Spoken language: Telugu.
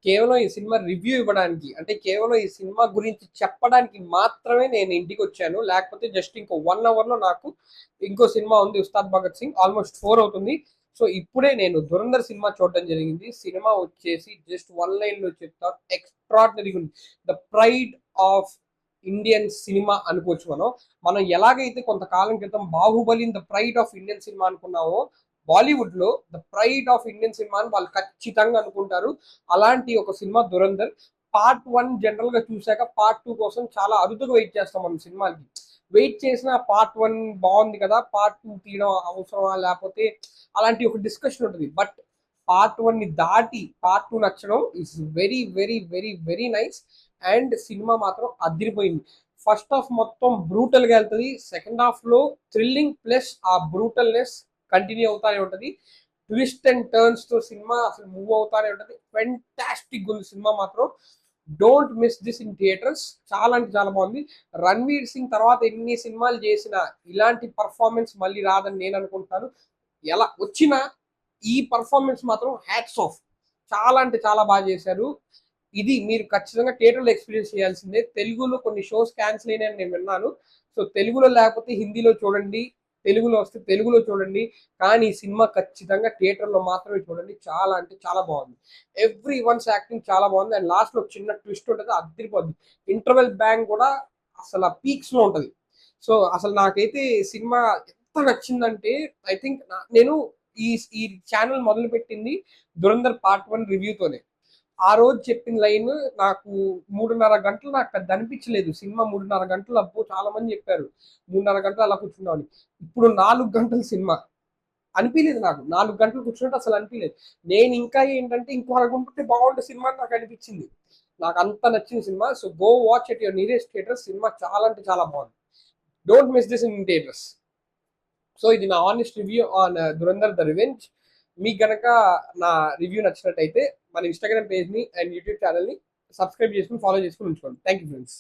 కేవలం ఈ సినిమా రివ్యూ ఇవ్వడానికి, అంటే కేవలం ఈ సినిమా గురించి చెప్పడానికి మాత్రమే నేను ఇంటికి వచ్చాను. లేకపోతే జస్ట్ ఇంకో 1 అవర్‌లో నాకు ఇంకో సినిమా ఉంది 'ఉస్తాద్ భగత్ సింగ్'. ఆల్మోస్ట్ 4 అవుతుంది. సో ఇప్పుడే నేను 'ధురంధర్' సినిమా చూడడం జరిగింది. సినిమా వచ్చేసి జస్ట్ వన్ లైన్‌లో చెప్తా, ఎక్స్ట్రార్డినరీగా ఉంది. The pride of Indian cinema అనుకోవచ్చు మనం. మనం ఎలాగైతే కొంతకాలం క్రితం 'బాహుబలిని' the pride of Indian cinema అనుకున్నామో, బాలీవుడ్ లో the pride of Indian cinema అని వాళ్ళు ఖచ్చితంగా అనుకుంటారు. అలాంటి ఒక సినిమా 'ధురంధర్'. పార్ట్ 1 జనరల్ గా చూసాక పార్ట్ 2 కోసం చాలా అరుదుగా వెయిట్ చేస్తాం మనం సినిమాకి. వెయిట్ చేసిన పార్ట్ 1 బాగుంది కదా, పార్ట్ 2 తీయడం అవసరమా లేకపోతే అలాంటి ఒక డిస్కషన్ ఉంటుంది. బట్ పార్ట్ 1 ని దాటి పార్ట్ 2 నచ్చడం is very very very very nice. And cinema మాత్రం అదిరిపోయింది. ఫస్ట్ హాఫ్ మొత్తం బ్రూటల్ గా వెళ్తుంది. సెకండ్ హాఫ్ లో థ్రిల్లింగ్ ప్లస్ ఆ బ్రూటల్నెస్ కంటిన్యూ అవుతానే ఉంటది. ట్విస్ట్ అండ్ టర్న్స్ తో సినిమా అసలు మూవ్ అవుతానే ఉంటది. ఫెంటాస్టిక్ ఉంది సినిమా మాత్రం. Don't miss this in theatres. చాలా అంటే చాలా బాగుంది. రణ్వీర్ సింగ్ తర్వాత ఎన్ని సినిమాలు చేసినా ఇలాంటి పర్ఫార్మెన్స్ మళ్ళీ రాదని నేను అనుకుంటాను. ఎలా వచ్చినా ఈ పర్ఫార్మెన్స్ మాత్రం హ్యాట్స్ ఆఫ్. చాలా అంటే చాలా బాగా చేశారు. ఇది మీరు ఖచ్చితంగా థియేటర్లో ఎక్స్పీరియన్స్ చేయాల్సిందే. తెలుగులో కొన్ని షోస్ క్యాన్సిల్ అయినాయని నేను విన్నాను. సో తెలుగులో లేకపోతే హిందీలో చూడండి, తెలుగులో వస్తే తెలుగులో చూడండి. కానీ ఈ సినిమా ఖచ్చితంగా థియేటర్లో మాత్రమే చూడండి. చాలా అంటే చాలా బాగుంది. ఎవ్రీ వన్స్ యాక్టింగ్ చాలా బాగుంది. అండ్ లాస్ట్ లో చిన్న ట్విస్ట్ ఉంటుంది, అదిరిపోద్ది. ఇంటర్వెల్ బ్యాంగ్ కూడా అసలు పీక్స్ లో ఉంటది. సో అసలు నాకైతే సినిమా ఎంత నచ్చిందంటే, ఐ థింక్ నేను ఈ ఈ ఛానల్ మొదలు పెట్టింది 'ధురంధర్ పార్ట్ 1' రివ్యూతోనే. ఆ రోజు చెప్పిన లైన్ నాకు 3:30 గంటలు నాకు పెద్ద అనిపించలేదు. సినిమా 3:30 గంటలు అబ్బో చాలా మంది చెప్పారు 3:30 గంటలు అలా కూర్చున్నామని. ఇప్పుడు 4 గంటల సినిమా అనిపించలేదు నాకు. 4 గంటలు కూర్చున్నట్టు అసలు అనిపించలేదు. నేను ఇంకా ఏంటంటే ఇంకో అరగంట ఉంటే బాగుండే సినిమా అని నాకు అనిపించింది. నాకు అంత నచ్చిన cinema. So go watch at your nearest theatre. Cinema చాలా అంటే చాలా బాగుంది. Don't miss this in theatres. So ఇది నా honest review on 'Dhurandhar the revenge'. మీకు గనక నా రివ్యూ నచ్చినట్టయితే మన ఇన్స్టాగ్రామ్ పేజ్ ని అండ్ యూట్యూబ్ ఛానల్ ని సబ్స్క్రైబ్ చేసుకుని ఫాలో చేసుకుని ఉంచుకోండి. Thank you friends.